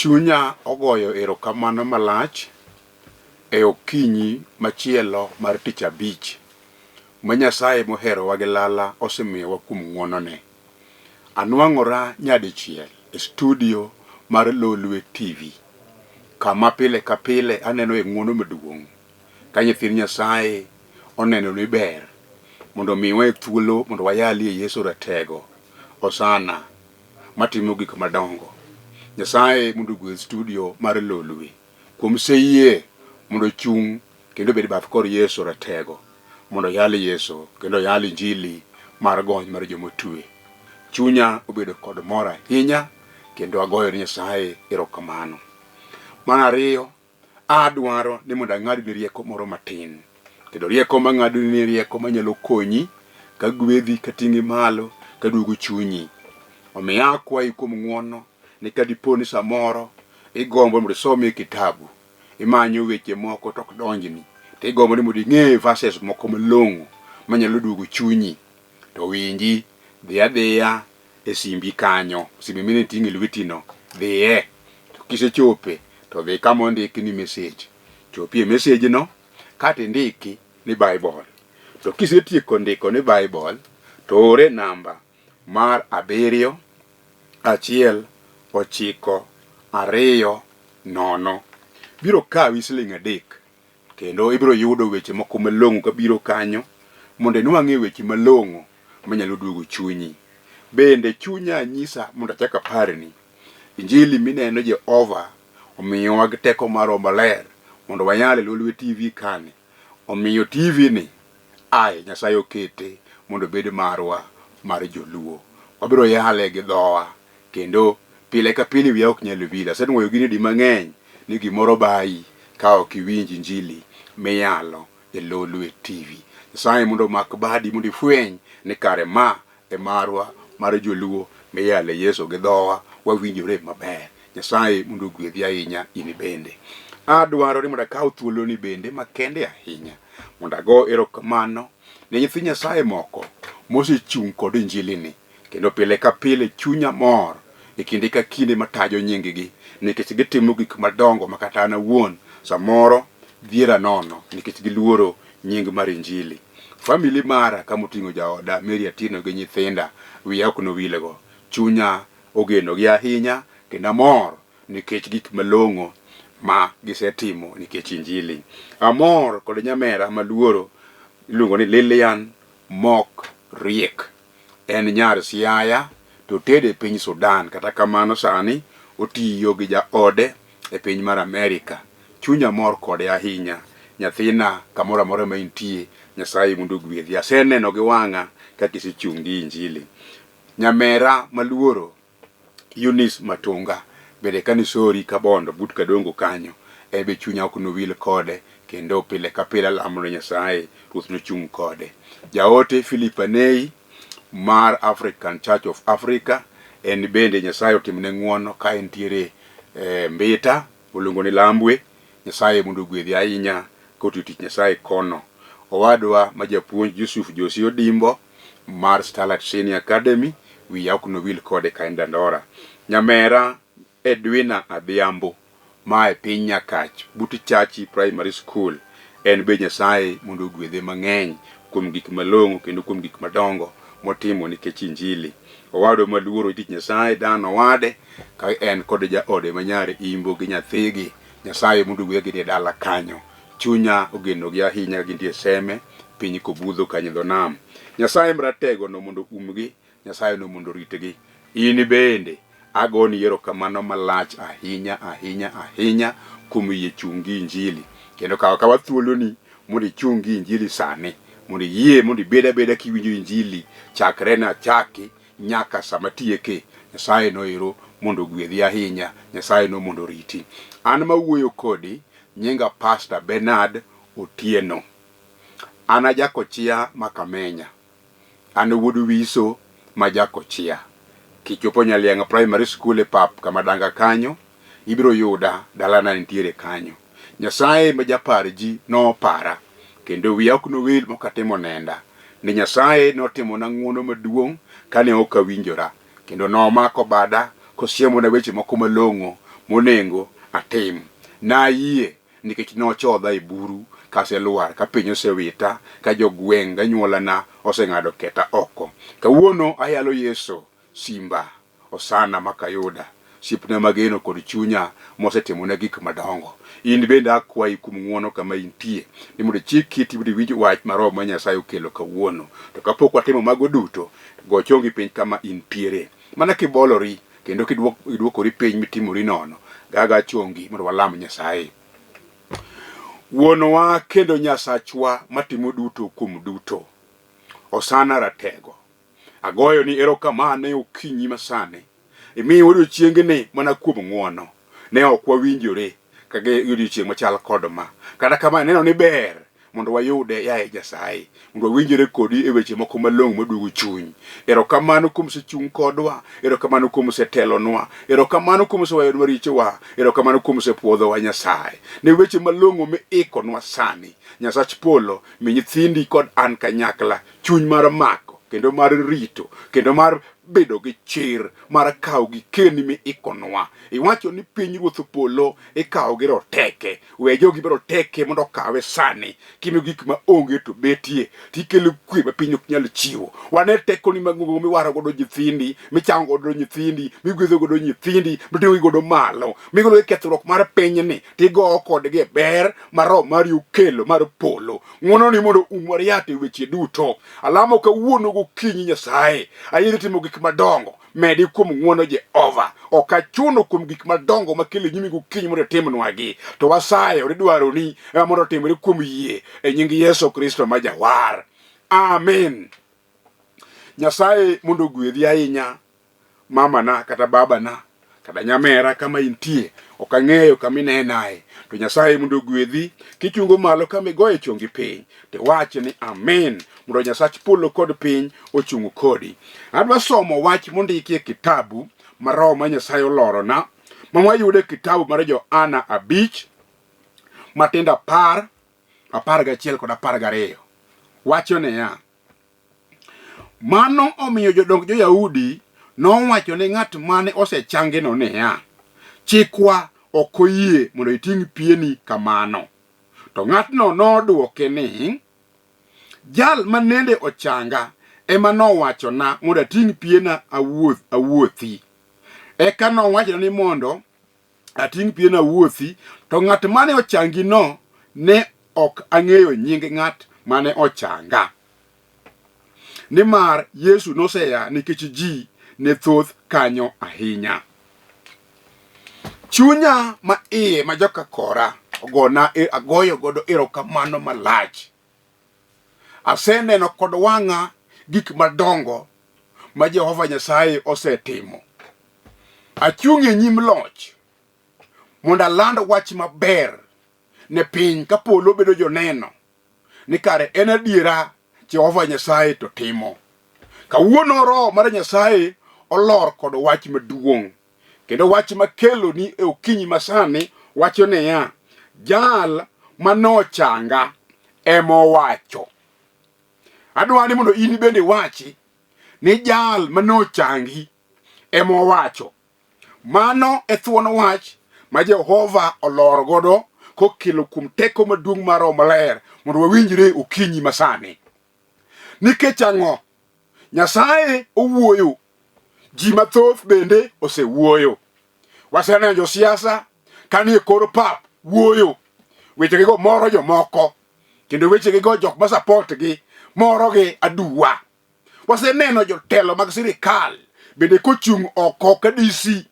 Chunya ogoyo erokamano malach e okinyi machielo mar tich abich ma Nyasaye moherowa gi lala osemiyowa kuom ng'wonone. Anwang'ora nyadichiel e studio mar Lolwe TV, kama pile ka pile aneno e ng'wono maduong' ka nyithind Nyasaye oneno ni ber mondo miwa thuolo mondo wayalie Yesu ratego osana matimo gik madongo. Nyasaye mondo gwedh studio mar Lolwe kuom seyie mondo chung kendo bed bath kor Yesu ratego mondo yali Yesu kendo yali Injili mar gony mar jomotwe. Chunya obedo kod mor ahinya kendo agoyo ni Nyasaye erokamano. Mar ariyo, adwaro ni mondo ang'adni rieko moro matin, kendo rieko mang'adni rieko manyalo konyi ka gwedhi ka ting'i malo ka duogo chunyi. Omiyo akwayi kuom ng'wono ni kadiponi samoro igombo mondo isomie kitabu, imanyo weche moko tok donjni, to igombo ni mondo ing'e verses moko malong'o manyalo duogo chunyi, to winji, dhi adhiya e simbi kanyo, simbi mine ting'e lwetino, dhiye, to kisechope to dhi kama ondiki ni message, chopie message no kati indiki ni Bible. To kisetieko ndiko ni Bible, to ore namba mar 71920 biro kawi siling 3, kendo ibiro yudo weche moko malong'o kabiro kanyo mondo inwang'e weche malong'o manyalo duogo chunyi. Bende chunya nyisa mondo achak aparni Injili mineno Jehova omiyowa gi teko mar maler mondo wayale Lolwe TV kane. Omiyo TV ni Nyasaye okete mondo bed marwa mar joluo. Wabiro yale gi dhowa, kendo pile ka pile wiya ok nyal wil. Asenwoyo gini di mang'eny ni gimoro bayi ka ok iwinji Injili miyalo e Lolwe TV. Nyasaye mondo mak badi mondo ifweny ni kare ma e marwa mar joluo miyale Yesu gi dhowa, wawinjore maber. Nyasaye mondo gwedhi ahinya in bende. Adwaro ni mondo akaw thuolo ni bende makende ahinya mondo ago erokamano ne nyithi Nyasaye moko mosechung' kod Injili ni, kendo pile ka pile chunya mor e kinde ka kinde matajo nying-gi, nikech gitimo gik madongo makata an awuon samoro dhiera nono nikech giluoro nying mar Injili. Family mara kamoting'o jaoda Mary Atino gi nyithinda, wiya ok nowilego. Chunya ogeno gi ahinya kendo amor nikech gik malong'o ma gisetimo nikech Injili. Amor kod nyamera maluoro iluongo ni Lilian Mok Riek. En nyar Siaya to tede piny Sudan, kata kamano sani otiyo gi jaode e piny mar Amerika. Chunya mor kode ahinya. Nyathina kamoro amora ma intie, Nyasaye mondo gwedhi. Aseneno gi wang'a ka kisechung' gi Injili. Nyamera maluoro Eunice Matunga bende kanisori ka bondo but kadongo kanyo, ebe chunya ok nowil kode, kendo pile ka pile lamo ne Nyasaye ruoth nochung' kode. Jaote Filipanei mar African Church of Africa, en bende Nyasaye otimne ng'wono ka entiere Mbita oluongo ni Lambwe. Nyasaye mondo gwedhi ahinya kotiyo tich Nyasaye kono. Owadwa ma japuonj Yusuf Josi Odimbo mar Starlight Senior Academy, wiya ok nowil kode ka en Dandora. Nyamera Edwina Adhiambo ma e piny Nyakach but Chachi Primary School, en be Nyasaye mondo gwedhe mang'eny kuom gik malong'o kendo kuom gik madongo motimo nikech Injili. Owadwa maluoro tich Nyasaye Dan Owade ka en kod jaode manyare Imbo gi nyathigi, Nyasaye mondo gwedhgi e dala kanyo. Chunya ogeno gi ahinya gintie Seme piny Kobudho kanyo dho nam. Nyasaye mratego no mondo umgi, Nyasaye no mondo ritgi. In bende agoni erokamano malach ahinya ahinya ahinya kuom yie chungi Injili, kendo kawa thuolo ni mondo ichungi Injili sani, mondo yie mondo ibed abeda kiwinjo Injili chakre na chaki nyaka sama tieke. Nyasaye no ero mondo gwedhi ahinya, Nyasaye no mondo riti. An mawuoyo kodi nyinga Pastor Benard Otieno. Ana Jakochia Makamenya. An wuod Wiso ma Jakochia. Kichopo Nyalianga Primary School e pap kama danga kanyo, ibiro yuda dalana nitiere kanyo. Nyasaye ma japar ji no para, kendo wiya ok nowil mokatimo nenda, ni Nyasaye notimo na ng'wono maduong' kane ok awinjora, kendo nomako bada kosiemo na weche moko malong'o monengo atim. Na yie nikech nochodha e buru kaseluar ka piny osewita ka jogweng' ganyuolana oseng'ado keta oko. Kawuono ayalo Yeso simba osana makayuda sipna mageno kod chunya mosetimona gik madongo. In bende akwayi kuom ng'wono kama intie ni mondo chik kiti budi winj wach mar Roho ma Nyasaye okelo kawuono. To kapok watimo mago duto, go chongi piny kama intiere. Mana kibolori kendo kiduokori piny mitimori nono, gaga chongi mondo walam Nyasaye. Wuonwa kendo Nyasachwa matimo duto kuom duto, osana ratego. Agoyo ni erokamano e okinyi masane. Imiyo odiochiengni mana kuom ng'wono. Ne ok wawinjore kage odiochieng' machal kod ma. Kata kama neno ni ber mondo wayude yaye Nyasaye, mondo wawinjore kodi e weche moko malong'o maduogo chuny. Erokamano kuom sechung' kodwa, erokamano kuom setelonwa, erokamano kuom sewayonwa richowa, erokamano kuom sepuodhowa Nyasaye. Ne weche malong'o miikonwa sani. Nyasach polo, mi nyithindi kod an kanyakla chuny mar mako kendo mar rito kendo mar bedo gi chir mar kawo gi keni miikonwa. Iwacho ni piny ruoth polo ikawo gi roteke. We jogi biro teke mondo kawe sani. Kimiyo gik ma onge to betie, tikelo kwe ma piny ok nyal chiwo. Wane teko ni mag'ongo miwaro godo nyithindi, michango godo nyithindi, migwedho godo nyithindi, miting'o godo malo, migolo kethruok mar pinyni, tigo kodgi e ber mar Roho mari okelo mar polo. Ng'wono ni mondo umwar yate weche duto. Alamo kawuono gokinyi Nyasaye, ayie timo gik madongo. Medi kuom ng'wono Jehova. Ok achuno kuom gik madongo makelo nyimi gokinyi mondo timnwagi. To wasayo ridwaro ni mondo timre kuom yie e nying Yesu Kristo ma Jawar. Amen. Nyasaye mondo gwedhi ahinya mamana kata babana kata nyamera kama intie. Ok ang'eyo kama inenae. To Nyasaye mondo gwedhi kichungo malo kama igoye chongi piny. Te wach ni amen. Mondo Nyasach polo kod piny ochung' kodi. Adwa somo wach mondiki e kitabu mar Roho ma Nyasaye olorona, ma wayude kitabu mar Johana 5 matindo 10, 11 kod 12. Wacho niya: mano omiyo jodong jo-Yahudi nowacho ne ng'at mane osechangino niya, chikwa ok oyie mondo iting' pieni kamano. To ng'atno nodwoke ni, jal manende ochanga ema nowachona mondo ating' piena awuothi. Eka nowacho ni mondo ating' piena awuothi, to ng'at mane ochangino ne ok ang'eyo nying ng'at mane ochanga. Nimar Yesu noseya nikech ji ne thoth kanyo ahinya. Chunya ma iye ma joka kora agoyo godo erokamano malach. Aseneno kod wang'a gik madongo ma Jehova Nyasaye osetimo. Achung' e nyim loch mondo aland wach maber ne piny ka polo bedo joneno ni kare en adiera Jehova Nyasaye to timo. Kawuono Roho mar Nyasaye olor kod wach maduong'. Kendo wach makelo ni e okinyi masani wacho niya, Jal Manochanga Emowacho. Adwani mondo in bende wachi ni Jal Manochangi Emowacho. Mano e thuon wach ma Jehova olor godo kokelo kuom teko maduong' mar Roho Maler mondo wawinjre okinyi masani. Nikech ang'o? Nyasaye owuoyo, ji mathoth bende osewuoyo. Waseneno josiasa kanie kor pap wuoyo, wechego moro jomoko, kendo wechego jok ma support gi moro gi aduwa. Waseneno jotelo mag sirikal bende kochung' oko ka DC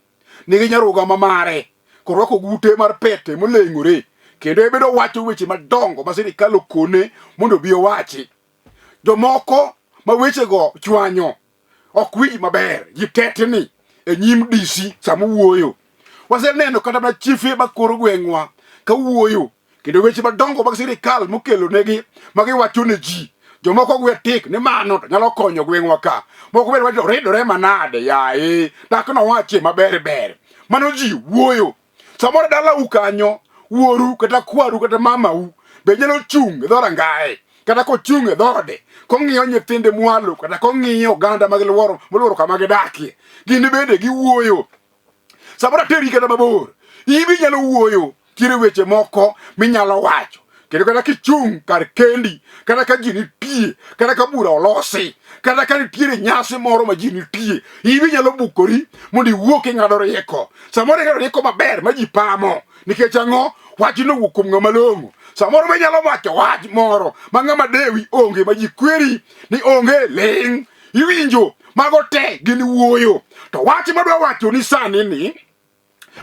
nigi nyaruga mamare, korwako gute mar pete moleng'ore, kendo bedo wacho weche madongo ma sirikal okone mondo bi owachi. Jomoko ma wechego chwanyo ok winj maber, ji tetni e nyim DC sama wuoyo. Waseneno kata mana chiefe makoro gweng'wa ka wuoyo, kendo weche madongo mag sirikal mokelo negi magiwacho ne ji. Jomoko gwe tik ni mano to nyalo konyo gweng'wa ka. Moko bende wacho ridore manade yae, dakno wache maber. Mano ji wuoyo. Samoro dala ukanyo, wuoru kata kwaru kata mamau be nyalo chung' e dhorangae, kata kochung' e dhode, kong'iyo nyithinde mwalo, kata kong'iyo oganda magiluoro kama gidakie. Gini bende giwuoyo. Samoro teri kata mabor, ibi nyalo wuoyo kire weche moko minyalo wacho kendo kata kichung kar kendi kata ka ji nitie kata ka bura olosi kata ka nitie nyasi moro ma ji nitie ibi nyalo bukori mondo iwuok ng'ado rieko samoro ng'ado rieko maber ma ji pamo nikech ang'o wach no wuok kuom ng'ama malong'o samoro be nyalo wacho wach moro ma ng'ama dewi onge ma ji kweri ni onge ling iwinjo mago te gin wuoyo to wach madwa wacho ni sani ni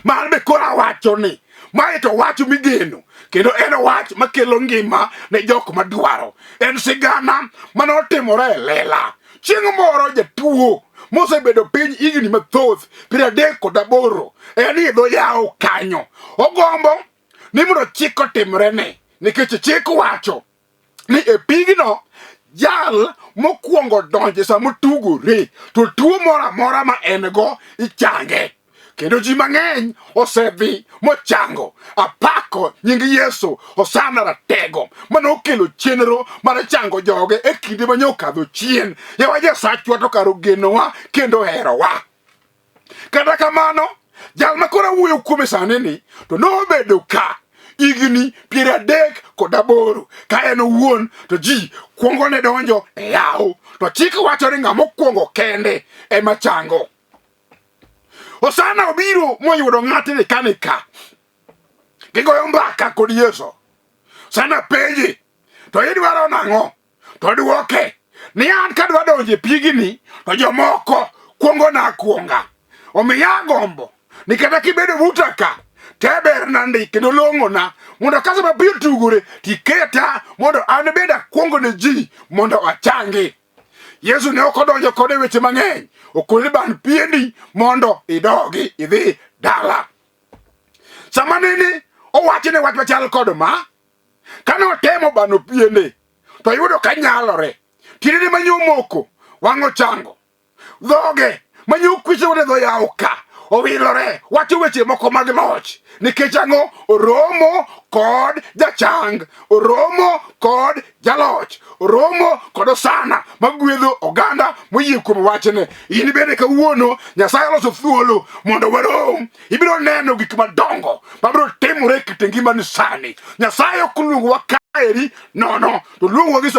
mar be kora wacho ni mae to wach migeno kendo en wach makelo ngima ne jok madwaro en sigana manotimore lela chieng' moro jatuo mosebedo piny higni mathoth 38 en idho yawo kanyo ogombo ni mondo chik otimrene nikech chik wacho ni e pigno jal mokwongo donje samotugore to tuo moro amora ma en go ichange kendo ji mang'eny osedhi mochango apako nying Yesu osana ratego manokelo chenro mar chango joge e kinde ma nyokadho chien yawa Jasachwa to karo genowa kendo herowa kata kamano jal makora wuoyo kuome sani ni to nobedo ka higni 38 ka en owuon to ji kwongo ne donjo e yawo to chik wacho ni ng'ama okwongo kende ema chango osana obiro moyudo ng'ati ni kanika gigoyo mbaka kod Yesu sana penji to idwaro nang'o to duoke ni an kadwa donje pigni to jomoko kwongo na kwonga omiya gombo ni kata kibedo buta ka teber nandi kendo long'ona mondo kasa mabiro tugore tiketa mondo an beda kwongo ne ji mondo achangi Yesu ne okodonjo kode weche mang'eny okoni ban piendi mondo idogi idhi dala sama nini owachne wach machal kod ma kane otemo bano piende to yudo kanyalore tirene manyomoko wang'o chango dhoge manyokwiche wone dho yawo ka owilore wacho weche moko mag loch nikech ang'o oromo kod jachang oromo kod jaloch oromo kod osana magwedho oganda moyie kuom wachne in bende kawuono Nyasaye loso thuolo mondo warom ibiro neno gik madongo mabiro timore kit ngimani sani Nyasaye ok luongowa kaeri nono to luongowa gi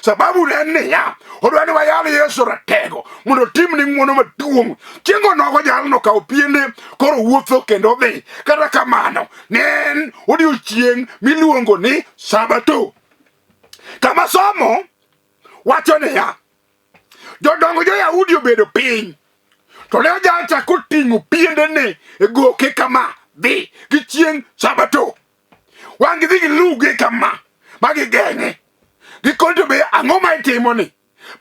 sababu en niya odwa ni wayal Yesu ratego mondo timne ng'wono maduong' chieng' onogo jalno kawo piende koro wuotho kendo dhi kata kamano ne en odiochieng' miluongo ni Sabato kama somo wacho niya jodongo jo-Yahudi obedo piny to ne ojal chako ting'o piendene e goke kama dhi gi chieng' Sabato wang' gidhi giluge kama ma gigeng'e gikonto be ang'o ma itimoni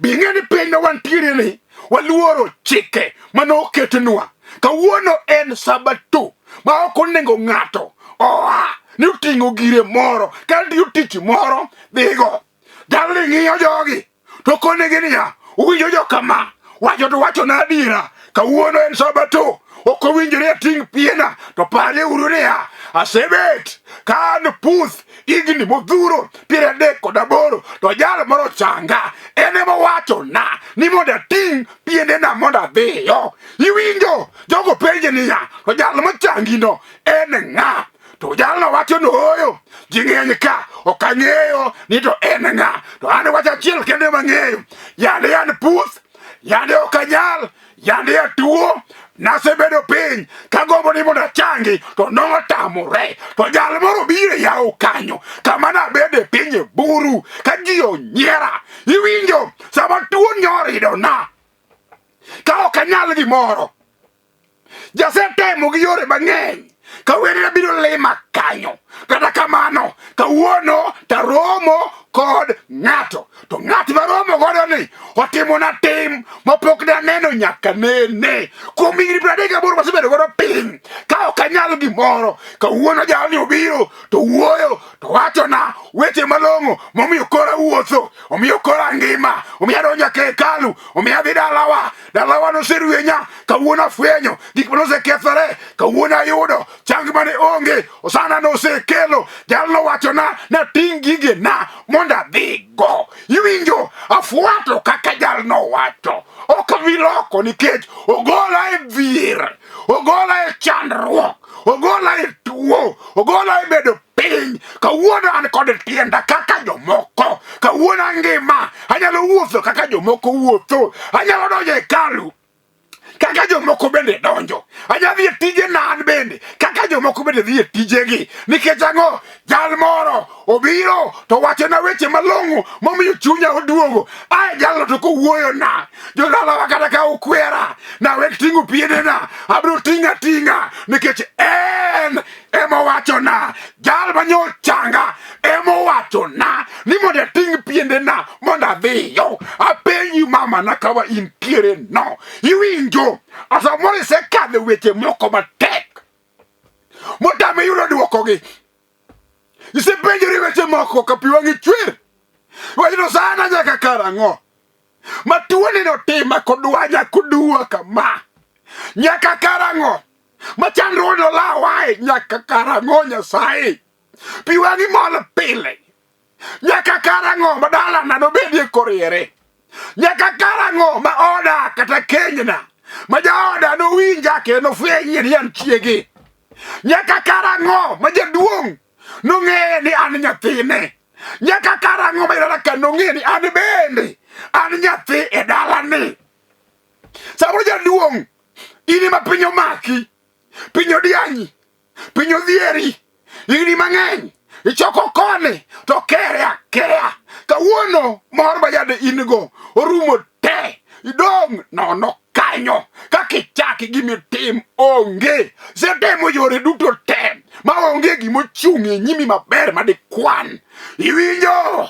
bing'e ni piny ma wantiere ni waluoro chike manoketnwa kawuono en Sabato ma ok onego ng'ato oa ni oting'o gire moro kata tiyo tich moro dhigo jalni ng'iyo jogi to konegi niya uwinjo jokama wacho to wacho na adiera kawuono en Sabato ok owinjore ating' piena to pare uru niya asebet ka an puth higni modhuro 38 to jal moro changa ene mowacho na ni mondo ating' piendena mondo adhiyo iwinjo jogo penje niya to jal mochangino en ng'a to jalno wacho nooyo ji ng'eny ka ok ang'eyo ni to en ng'a to an wacho achiel kende mang'eyo yande an puth yande ok anyal yande atuo nasebedo piny kagombo ni mondo achangi to notamore to jal moro biro yawo kanyo kama nabede piny e buru ka ji onyiera iwinjo sama tuo nyoridona ka ok anyal gimoro jasetemo gi yore mang'eny kawere biro lima kanyo kata kamano kawuono taromo kod ng'ato to ng'at maromo godo ni otimona tim mapok naneno nyaka nene kuom higni 38 masebedo godo piny ka ok anyal gimoro kawuono jalni obiro to wuoyo to wachona weche malong'o momiyo kora wuotho omiyo kora ngima omiyo adonjo e hekalu omiyo adhi dalawa noserwenya kawuono afwenyo gik manosekethore kawuono ayudo chang mane onge osana nosekelo jalno wachona nating' gigena mondo adhigo iwinjo afuato kaka jalno wacho ok awi loko nikech ogola e dhier ogola e chandruok ogola e tuo, ogola e bedo piny. Kawuono an kod tienda kaka jomoko. Kawuono angima, anyalo wuotho kaka jomoko wuotho. Anyalo donjo e hekalu kaka jomoko bende donjo. Anyalo dhi e tije nan bende kaka jomoko bende dhi e tijegi. Nikech ang'o? Jal moro obiro to wachona weche malong'o momiyo chunya oduogo. Ae jalno to kowuoyo na jodalawa kata ka ukwera na wek ting'o piedena abiro ting'a ting'a nikech en emowachona. Jal Manochanga emowachona ni mondo ating' piendena mondo adhiyo. Apenji mamana kawa intiere no. Iwinjo? Samoro isekadho weche moko matek motame yudo duokogi. Isepenjori weche moko ka pi wang'i chwer. Wachno sana nyaka karang'o? Ma tuoni notima kodwanya kodua kama. Nyaka karang'o? Ma chandruok nolawae nyaka karang'o Nyasaye? Pi wang'i mol pile. Nyaka karang'o ma dalana nobedie koriere? Nyaka karang'o ma oda kata kenyna ma jaoda nowinja kendo nofwenye ni an chiegi? Nyaka karang'o ma jaduong' nong'eye ni an nyathine? Nyaka karang'o ma dala ka nong'e ni an bende an nyathi e dalani? Samoro jaduong' ini ma piny omaki, piny odianyi, piny odhieri, higni mang'eny, ichoko koni to kere akeya. Kawuono mor ma yade ingo orumo te, idong' nono kanyo. Kakichaki gimitim onge. Setemo yore duto te ma onge gimochung' e nyimi maber madikwan. Iwinjo?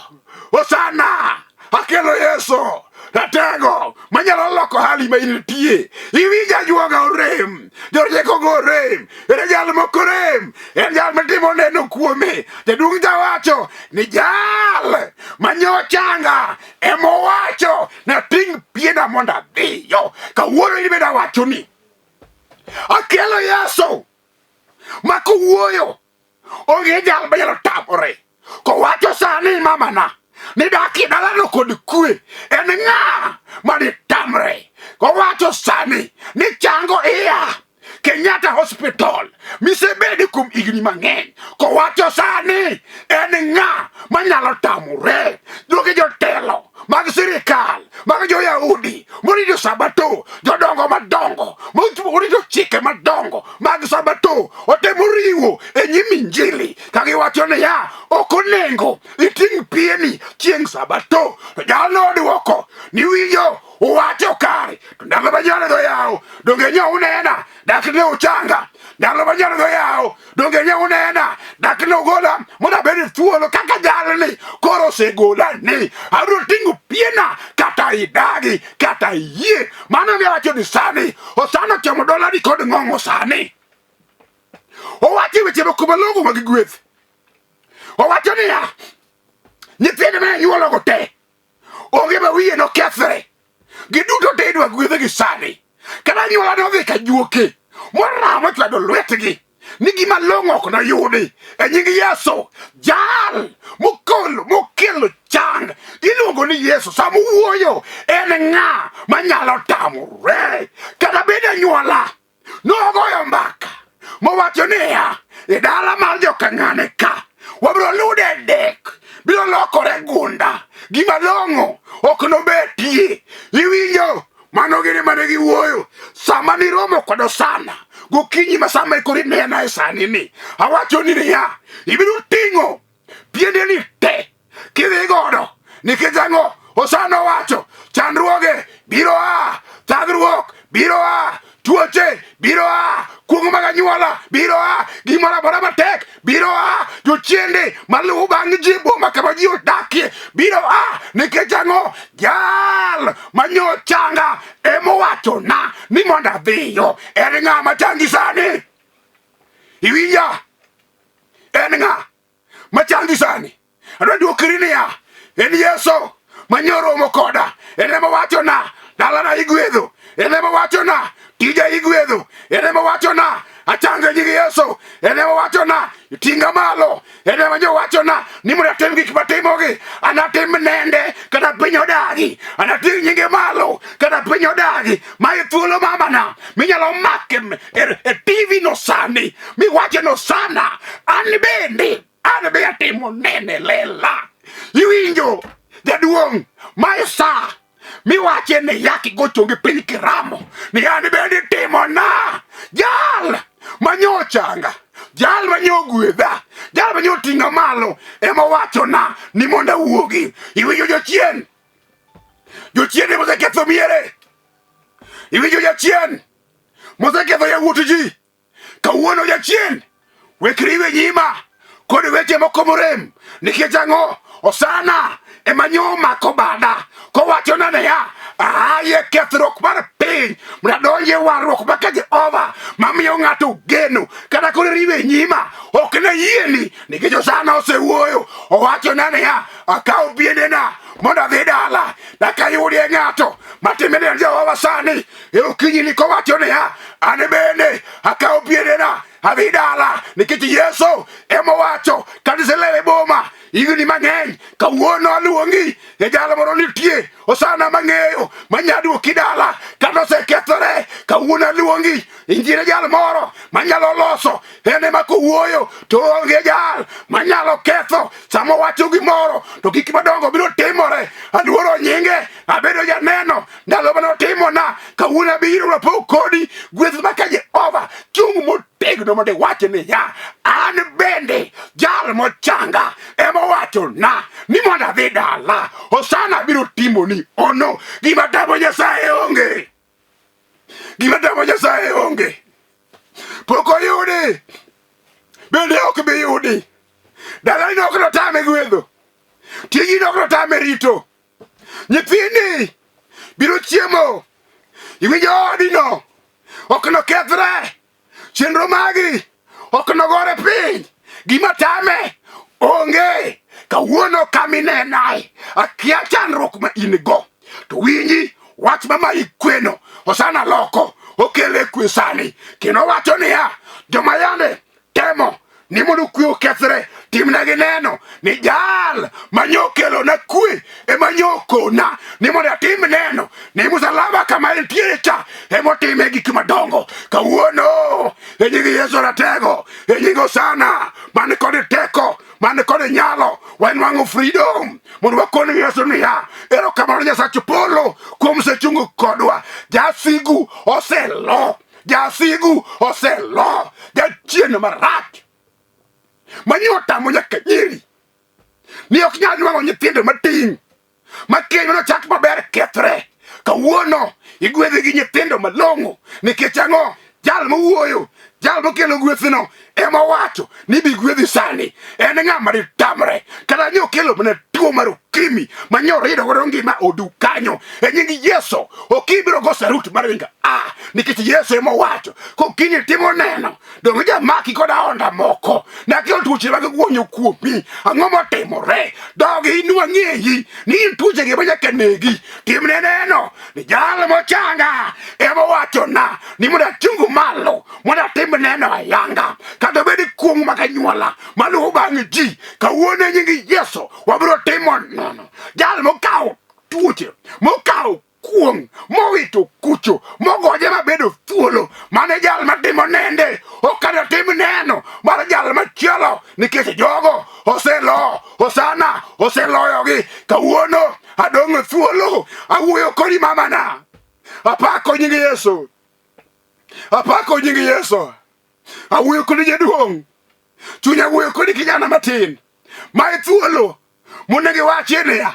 Osana akelo Yeso ratego manyalo loko hali ma intie. Iwinja juoga orem, jorjeko go orem, ere jal moko rem, en jal matimo neno kuome. Jaduong' jawacho ni Jal Manochanga emowacho na ting' piena mondo adhiyo. Kawuono in bende awacho ni akelo Yeso ma kowuoyo onge jal manyalo tamore. Kowacho sani mamana ni dak e dalano kod kwe, en ng'a maditamre? Kowacho sani ni chango iya Kenyatta Hospital misebedi kuom higni mang'eny. Kowacho sani en ng'a manyalo tamore? Jogi jotelo mag sirikal, mag jo-Yahudi morito Sabato, jodongo madongo morito chike madongo mag Sabato otemo riwo e nyim Injili kagiwacho niya ok onego iting' pieni chieng' Sabato. To jalno oduoko ni winjo uwacho kare. To ndalo ma jalo dho yawo donge nyo unena dak ne uchanga. Ndalo ma jalo dho yawo donge nyo unena dak ne ugola mondo abed thuolo kaka jalni koro osegola ni abiro ting'o piena kata idagi kata iyie. Mano miwacho ni sani osano chamo dolari kod ng'ong'o sani. Owacho weche moko malong'o mag gweth. Owacho niya nyithinde ma nyuologo te onge ma wiye nokethre. Giduto te idwa gwedhegi sani. Kata anyuola nodhi ka juoke moramo chwado lwetgi ni gima long'o ok noyudi e nying Yeso. Jal mokelo chang iluongo ni Yeso. Sama wuoyo en ng'a manyalo tamore? Kata bende anyuola nogoyo mbaka mowacho niya e dala mar jokang'ane ka wabiro lude dek, biro lokore gunda, gima long'o ok nobetie. Iwinjo? Mano gini mane giwuoyo sama niromo kod Osana gokinyi ma sama ikori nena e sani ni. Awacho ni niya ibiro ting'o piendeni te kidhi godo nikech ang'o? Osana owacho chandruoge biro a, thagruok biro a, tuoche biro a, kuong'o mag anyuola biro a, gimoro amora matek biro a, jochiende maluwo bang' ji boma kama ji odakie biro a. Nikech ang'o? Jal Manochanga emowachona ni mondo adhiyo. En ng'a machangi sani? Iwinja? En ng'a machangi sani? Adwa duokri niya en Yeso manyoromo koda. En emowachona dalana igwedho. En emowachona tija igwedho. En emowachona achanga nying Yeso. En emowachona itinga malo. En emowachona ni mondo atim gik matimogi anatim nende kata piny odagi, anating nyinge malo, kata piny odagi, ma thuolo mamana, minyalo make e TV no sani, miwache no sana, an be atimo nene lela. Iwinjo, jaduong', mae sa, miwache ne yaki gochonge piny kiramo, ni an bende timo na, Jal Manochanga, Jal Manyogwedha, Jal Manyoting'a malo, emowacho na ni monda wuogi. Iwinjo jochien moseketho miere, iwinjo jachien moseketho yawuot ji, kawuono jachien, wekri iwe nyima kod weche moko morem, nikech ang'o? Osana emanyo omako bada kowachona niya, aye kethruok mar piny mnadonje warruok maka Jehova mamiyo ng'ato geno, kata koro riwe nyima ok na yieni, nikech Osana osewuoyo, owachona niya, akaw piendena mondo adhi dala, nakayudie ng'ato matimene Jehova sani e okinyini kowacho niya, an bende akaw piendena adhi dala, nikech Yesu emowacho kadiselewe boma higni mang'eny, kawuono aluongi e jalo moro nitie Osana mang'eyo manyaduoki dala kata osekethore, kawuono aluongi injire jal moro manyalo loso, ene ma kowuoyo to onge jal manyalo ketho. Sama owacho gimoro to gik madongo biro timore, aluoro nyinge, abedo janeno ndalo manotimona, kawuono abiro rapo kodi gweth maka Jehova chung' motegno mondo iwache niya, an bende Jal Manochanga emowacho na ni mondo adhi dala, Osana biro timoni ono. Gima tamo Nyasaye onge, gima tamo Nyasaye onge, pok oyudi bende ok bi yudi, dalani ok notame gwedho, tiji ok notame rito, nyithini biro chiemo, iwinjo odino ok nokethre, chenro magi ok nogore piny, gima tame onge. Kawuono kaminenae akia chandruok ma in go, to winji wach mama ikweno Osana loko okele kwe sani, kendo wacho niya, joma yande temo ni mondo kwe okethre, timnegi neno ni Jal manyokelo na kwe emanyokona ni mondo atim neno ni musalaba kama entiere cha emotime gik madongo. Kawuono e nying Yesu ratego, e nying Osana man kod teko, man kod nyalo, wanwang'o freedom mondo wakone Yesu niya, erokamano Nyasache polo kuom sechungo kodwa. Jasigu oselo, jasigu oselo, jachien marach manyotamo nyaka nyiri ni ok nyal nwang'o nyithindo matin makeny manochak maber kethre. Kawuono igwedhi gi nyithindo malong'o, nikech ang'o? Jal mowuoyo, jal mokelo gwethno emowacho ni bi gwedhi sani en ng'ama ditamre, kata nyokelo mana tuo mar ukimwi manyorido godo ngima odu kanyo. E nying Yesu okibiro go sarut mar ringa nikech Yesu emowacho kokini timo neno dong' jamaki kod aonda moko, nakelo tuoche mag guonyo kuomi. Ang'o motimore? Dogi inwang'eyi ni in tuochegi manyaka negi. Timne neno ni Jal Manochanga emowacho na ni mondo achung malo mondo atim neno ayanga, kata bedi kuong' makanyuola maluwo bang' ji. Kawuono e nying Yesu wabiro timo nono. Jal mokawo tuoche, mokawo kuong', mowito kucho, mogoje mabedo thuolo, mane jal matimo nende okada tim neno mar jal machielo, nikech jogo oselo, Osana oseloyogi. Kawuono adong' thuolo, awuoyo kodi mamana, apako nying Yesu, apako nying Yesu, awuoyo kodi jaduong', chunya wuoyo kodi kijana matin, mae thuolo monego iwachie niya,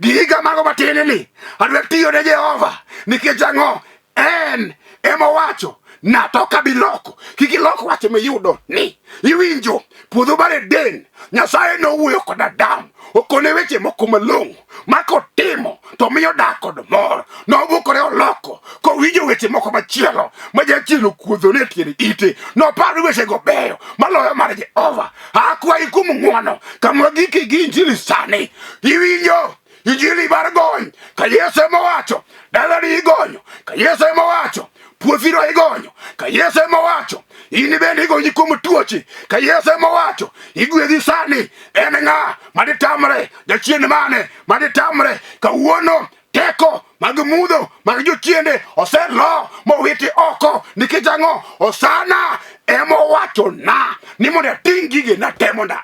giga mago matinni adwa tiyo ne Jehova, nikech ang'o? En emowacho ng'ato kabiloko, kik ilok wach miyudo ni iwinjo. Puodho mar Eden Nyasaye nowuoyo kod Adam, okone weche moko malong'o ma kotimo to miyo dak kod mor. Nobukore oloko kowinjo weche moko machielo ma jachien okuodhone tiende ite, noparo wechego beyo maloyo mar Jehova. Akwayi kuom ng'wono, kama giki gi injili sani, iwinjo injili mar gony ka Yesu emowacho, dalani igonyo ka Yesu emowacho, puothiro igonyo ka Yesu emowacho in bende igonyi kuom tuoche ka Yesu emowacho igwedhi sani en ng'a maditamre jachien mane maditamre kawuono teko mag mudho mag jochiende oselo mowiti oko nikech ang'o osana emowacho na ni mondo ating' gige na te mondo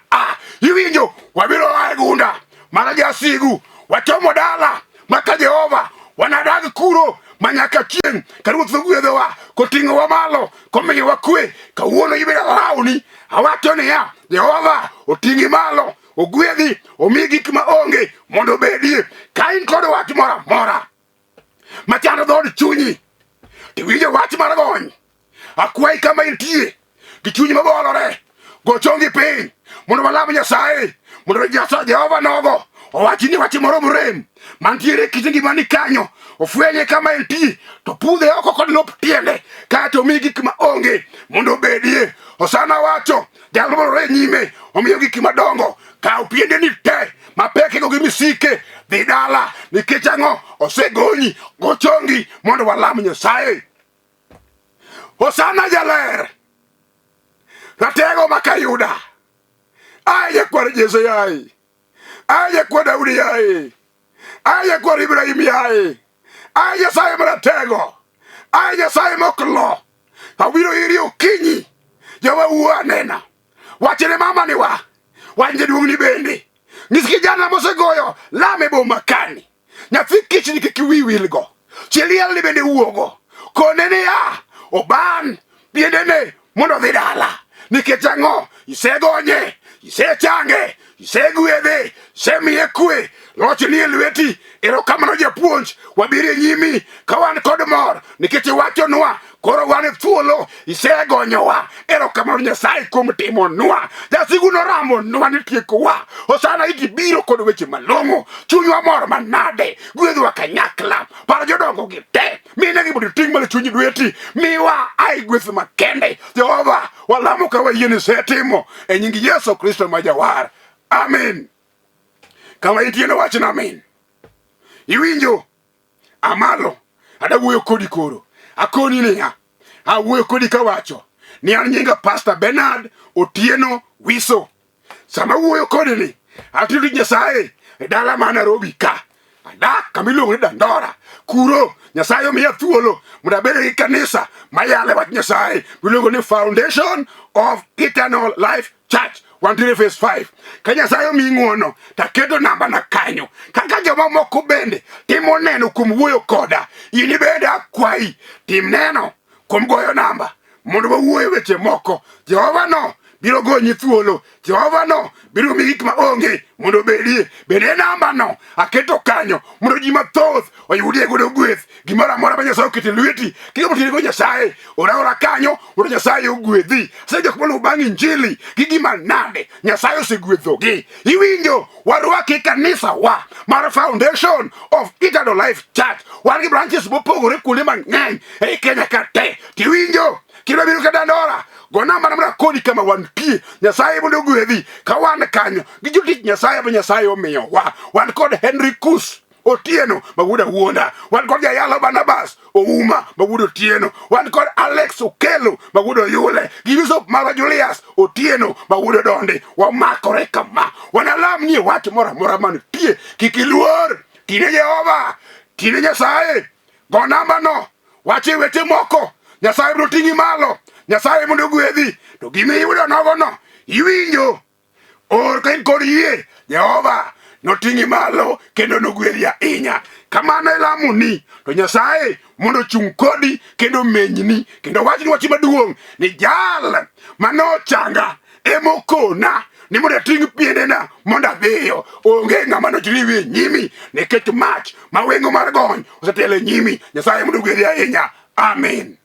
iwinjo wabiro ae gunda mana jasigu wachomo dala maka Jehova wanadag kuro manyaka chieng' ka Ruoth ogwedhowa koting'owa malo komiyowa kwe kawuono ibedo lawni awacho niya Jehova oting'i malo ogwedhi omi gik ma onge mondo obedie ka in kod wach moro amora machando dhood chunyi tiwinjo wach mar gony akwayi kama intie gi chuny mabolore go chongi piny mondo walam Nyasaye mondo Jehova nogo owachi ni wach moro mrem mantiere kit ngimani kanyo ofwenye kama intie to pudhe oko kod lop tiende kaeto omi gik ma onge mondo obedie. Osana wacho jal morore nyime omiyo gik madongo kaw piendeni te mapekego gi misike dhi dala nikech ang'o osegonyi gochongi mondo walam Nyasaye. Osana jaler ratego makayuda aye kwar Jesu yaye aye kwa Daudi yaye aye kwa Ibrahim yaye aye Nyasaye maratego aye Nyasaye moklo awiro iri okinyi jawa uanena wachene mama ni wanje duong' ni bende ng'is kijana mosegoyo lame boma kani nyathi kich ni kikiwi wilgo chiliel ni bende uogo kone ni oban piendene mondo dhi dala nikech ang'o isegonye isechange isegwedhe isemiye kwe loch ni e lweti. Erokamano japuonj wabiro e nyimi ka wan kod mor nikech iwachonwa koro wan e thuolo isegonyowa. Erokamano Nyasaye kuom timonwa jasigu noramonwa ni tiekowa. Osana iti biro kod weche malong'o chunywa mor manade gwedhwa kanyakla par jodongo gi te mine gi mondo ting' malo chuny lweti miwa ai gweth makende Jehova walamo ka wayiene setimo e nying Yesu Kristo ma jawar. Amen. Kama itieno wachna amen. Iwinjo amalo adawuoyo kodi koro akoni niya awuoyo kodi kawacho ni an nyinga Pastor Benard Otieno Wiso. Sama wuoyo kodi ni atiri Nyasaye e dala ma Nairobi ka adak kamiluongo ni Dandora kuro Nyasaye omiya thuolo mondo abed gi kanisa mayale wach Nyasaye miluongo ni Foundation of Eternal Life Church 1 verse 5. Ka Nyasaye omi ng'uono taketo namba na kanyo kaka joma moko bende timo neno kuom wuoyo koda in bende akwayi tim neno kuom goyo namba mondo wawuoyo weche moko. Jehova no biro gonyi thuolo. Jehova no biro mi gik ma onge mondo bedie. Bende namba no aketo kanyo mondo ji mathoth oyudie godo gweth gimoro amora ma Nyasaye oketo e lweti kigombo timo Nyasaye ora kanyo mondo Nyasaye ogwedhi. Se jok moluwo bang' injili gi gima nade Nyasaye osegwedhogi. Iwinjo warwaki kanisa wa mar Foundation of Eternal Life Church wan gi branches mopogore kuonde mang'eny ei Kenya ka te. Tiwinjo kidwa biro ka Dandora go namba na kodi kama wantie Nyasaye mondo ogwedhi ka wan kanyo gi jotich Nyasaye ma Nyasaye omiyowa. Wan kod Henry Kus Otieno mawuoda wuonda, wan kod Jayalo Barnabas Ouma mawuoda Otieno, wan kod Alex Okelo mawuoda Oyule gi Wiso Mara Julius Otieno mawuoda Donde. Wamakore kama wanalam ni wach moro amora mantie kik iluor tine Jehova tine Nyasaye go namba no wache weche moko Nyasaye biro ting'i malo. Nyasaye mondo ogwedhi to gimiyudo nogo no iwinjo or ka in kod yie Jehova noting'i malo kendo nogwedhi ahinya. Kamano e lamoni to Nyasaye mondo chung' kodi kendo menyni kendo wachni wach maduong' ni Jal Manochanga Emokona ni mondo ating' piendena mondo adhiyo. Onge ng'ama nochriwi e nyimi nikech mach maweng'o mar gony osetelo e nyimi. Nyasaye mondo ogwedhi ahinya. Amen.